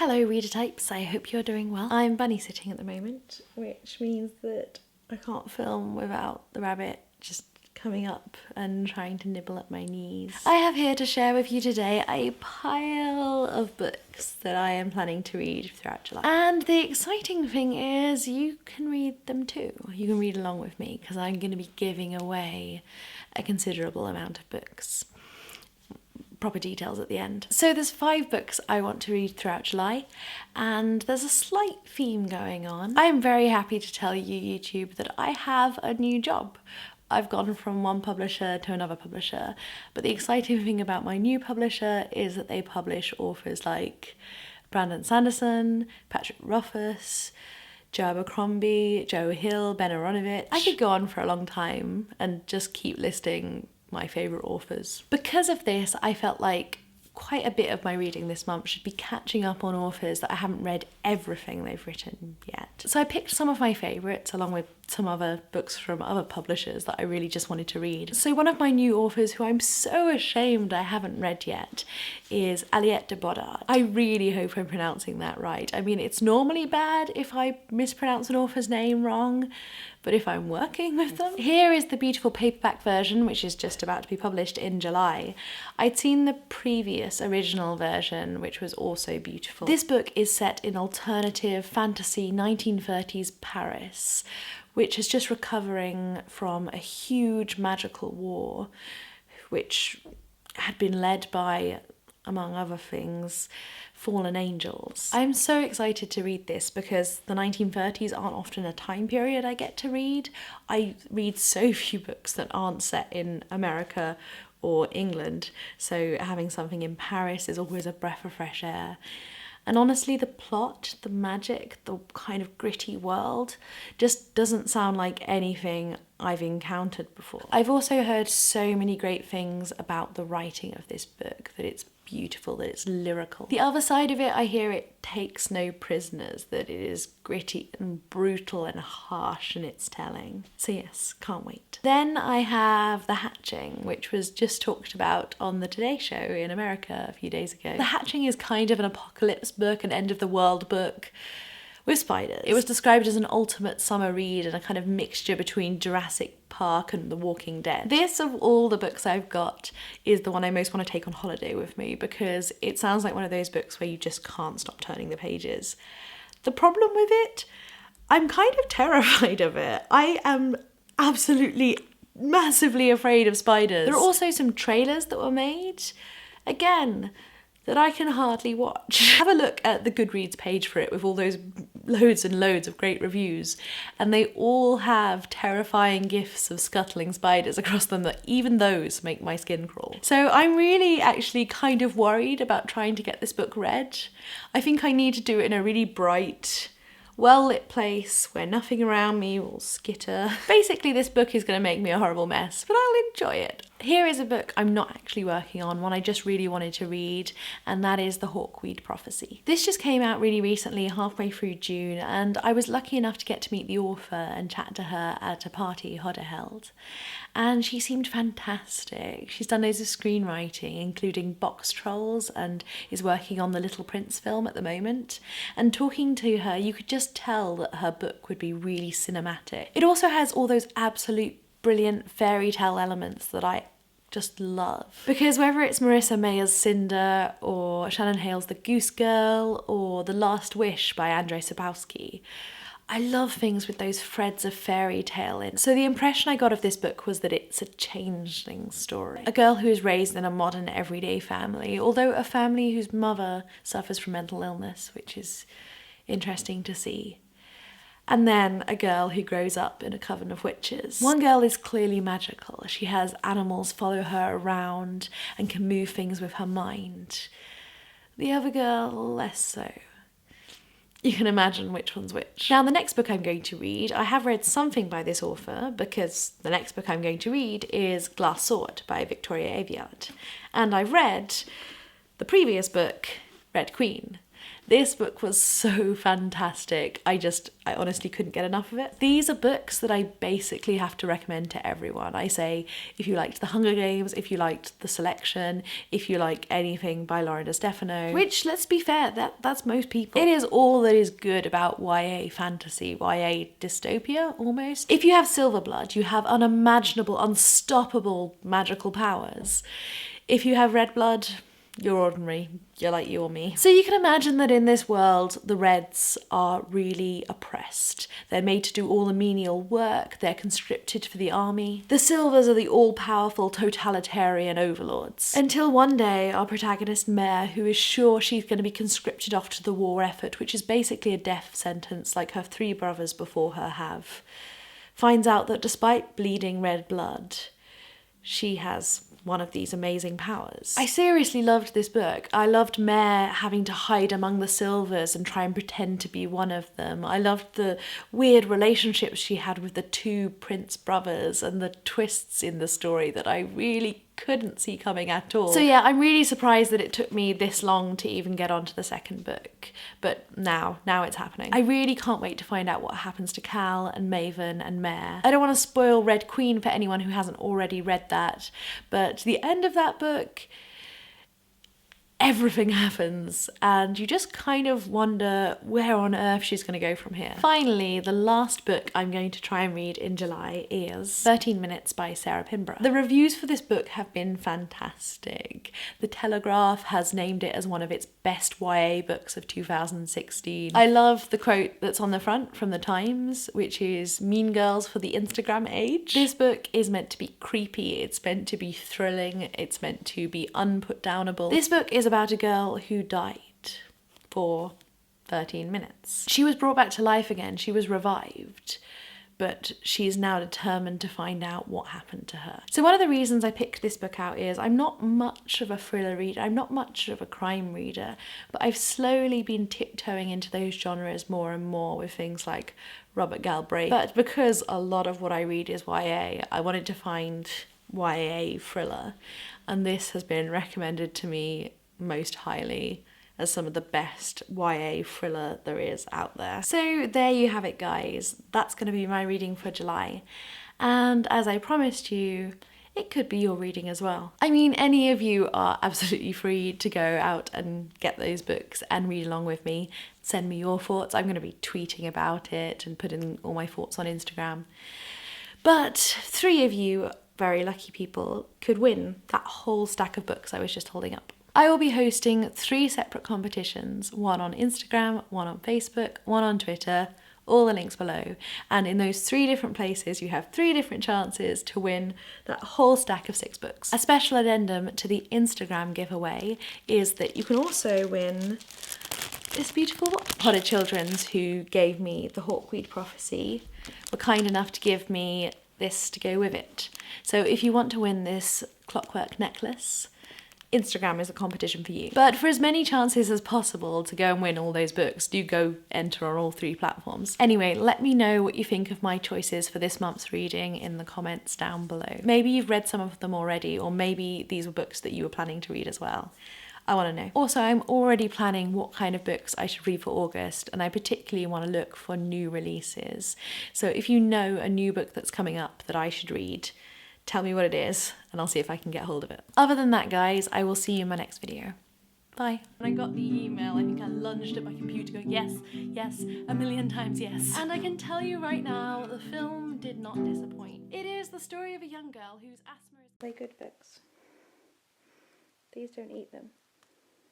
Hello reader types, I hope you're doing well. I'm bunny sitting at the moment, which means that I can't film without the rabbit just coming up and trying to nibble at my knees. I have here to share with you today a pile of books that I am planning to read throughout July. And the exciting thing is you can read them too. You can read along with me because I'm going to be giving away a considerable amount of books. Proper details at the end. So there's 5 books I want to read throughout July, and there's a slight theme going on. I'm very happy to tell you, YouTube, that I have a new job. I've gone from one publisher to another publisher, but the exciting thing about my new publisher is that they publish authors like Brandon Sanderson, Patrick Rothfuss, Joe Abercrombie, Joe Hill, Ben Aronovich. I could go on for a long time and just keep listing my favourite authors. Because of this, I felt like quite a bit of my reading this month should be catching up on authors that I haven't read everything they've written yet. So I picked some of my favourites along with some other books from other publishers that I really just wanted to read. So one of my new authors who I'm so ashamed I haven't read yet is Aliette de Bodard. I really hope I'm pronouncing that right. I mean, it's normally bad if I mispronounce an author's name wrong, but if I'm working with them. Here is the beautiful paperback version, which is just about to be published in July. I'd seen the previous original version, which was also beautiful. This book is set in alternative fantasy 1930s Paris, which is just recovering from a huge magical war, which had been led by, among other things, fallen angels. I'm so excited to read this because the 1930s aren't often a time period I get to read. I read so few books that aren't set in America or England, so having something in Paris is always a breath of fresh air. And honestly, the plot, the magic, the kind of gritty world just doesn't sound like anything I've encountered before. I've also heard so many great things about the writing of this book, that it's beautiful, that it's lyrical. The other side of it, I hear it takes no prisoners, that it is gritty and brutal and harsh in its telling. So yes, can't wait. Then I have The Hatching, which was just talked about on the Today Show in America a few days ago. The Hatching is kind of an apocalypse book, an end of the world book with spiders. It was described as an ultimate summer read and a kind of mixture between Jurassic Park and The Walking Dead. This, of all the books I've got, is the one I most want to take on holiday with me because it sounds like one of those books where you just can't stop turning the pages. The problem with it, I'm kind of terrified of it. I am absolutely massively afraid of spiders. There are also some trailers that were made, again, that I can hardly watch. Have a look at the Goodreads page for it with all those loads and loads of great reviews, and they all have terrifying gifs of scuttling spiders across them that even those make my skin crawl. So I'm really actually kind of worried about trying to get this book read. I think I need to do it in a really bright, well-lit place where nothing around me will skitter. Basically, this book is going to make me a horrible mess, but I'll enjoy it. Here is a book I'm not actually working on, one I just really wanted to read, and that is The Hawkweed Prophecy. This just came out really recently, halfway through June, and I was lucky enough to get to meet the author and chat to her at a party Hodder held. And she seemed fantastic. She's done loads of screenwriting, including Box Trolls, and is working on the Little Prince film at the moment. And talking to her, you could just tell that her book would be really cinematic. It also has all those absolute brilliant fairy tale elements that I just love. Because whether it's Marissa Mayer's Cinder or Shannon Hale's The Goose Girl or The Last Wish by Andrzej Sapkowski, I love things with those threads of fairy tale in. So the impression I got of this book was that it's a changeling story. A girl who is raised in a modern everyday family, although a family whose mother suffers from mental illness, which is interesting to see. And then a girl who grows up in a coven of witches. One girl is clearly magical. She has animals follow her around and can move things with her mind. The other girl, less so. You can imagine which one's which. Now, the next book I'm going to read, I have read something by this author because the next book I'm going to read is Glass Sword by Victoria Aveyard. And I've read the previous book, Red Queen. This book was so fantastic. I honestly couldn't get enough of it. These are books that I basically have to recommend to everyone. I say, if you liked The Hunger Games, if you liked The Selection, if you like anything by Lauren DeStefano, which, let's be fair, that's most people. It is all that is good about YA fantasy, YA dystopia almost. If you have Silverblood, you have unimaginable, unstoppable magical powers. If you have Red Blood, you're ordinary. You're like you or me. So you can imagine that in this world, the Reds are really oppressed. They're made to do all the menial work. They're conscripted for the army. The Silvers are the all-powerful totalitarian overlords. Until one day, our protagonist Mare, who is sure she's going to be conscripted off to the war effort, which is basically a death sentence like her 3 brothers before her have, finds out that despite bleeding red blood, she has one of these amazing powers. I seriously loved this book. I loved Mare having to hide among the Silvers and try and pretend to be one of them. I loved the weird relationships she had with the 2 Prince brothers and the twists in the story that I really couldn't see coming at all. So yeah, I'm really surprised that it took me this long to even get onto the second book. But now it's happening. I really can't wait to find out what happens to Cal and Maven and Mare. I don't want to spoil Red Queen for anyone who hasn't already read that, but the end of that book, everything happens and you just kind of wonder where on earth she's going to go from here. Finally, the last book I'm going to try and read in July is 13 Minutes by Sarah Pinborough. The reviews for this book have been fantastic. The Telegraph has named it as one of its best YA books of 2016. I love the quote that's on the front from the Times, which is "Mean Girls for the Instagram age." This book is meant to be creepy, it's meant to be thrilling, it's meant to be unputdownable. This book is about a girl who died for 13 minutes. She was brought back to life again, she was revived, but she's now determined to find out what happened to her. So one of the reasons I picked this book out is I'm not much of a thriller reader, I'm not much of a crime reader, but I've slowly been tiptoeing into those genres more and more with things like Robert Galbraith. But because a lot of what I read is YA, I wanted to find YA thriller, and this has been recommended to me most highly as some of the best YA thriller there is out there. So there you have it, guys. That's going to be my reading for July. And as I promised you, it could be your reading as well. I mean, any of you are absolutely free to go out and get those books and read along with me. Send me your thoughts. I'm going to be tweeting about it and putting all my thoughts on Instagram. But 3 of you, very lucky people, could win that whole stack of books I was just holding up. I will be hosting 3 separate competitions, one on Instagram, one on Facebook, one on Twitter, all the links below. And in those 3 different places, you have 3 different chances to win that whole stack of 6 books. A special addendum to the Instagram giveaway is that you can also win this beautiful book. Potted Children's, who gave me the Hawkweed Prophecy, were kind enough to give me this to go with it. So if you want to win this clockwork necklace, Instagram is a competition for you. But for as many chances as possible to go and win all those books, do go enter on all 3 platforms. Anyway, let me know what you think of my choices for this month's reading in the comments down below. Maybe you've read some of them already, or maybe these were books that you were planning to read as well. I want to know. Also, I'm already planning what kind of books I should read for August, and I particularly want to look for new releases. So if you know a new book that's coming up that I should read, tell me what it is and I'll see if I can get hold of it. Other than that, guys, I will see you in my next video. Bye. When I got the email, I think I lunged at my computer going, yes, yes, a million times yes. And I can tell you right now, the film did not disappoint. It is the story of a young girl whose asthma is... They're good books. Please don't eat them.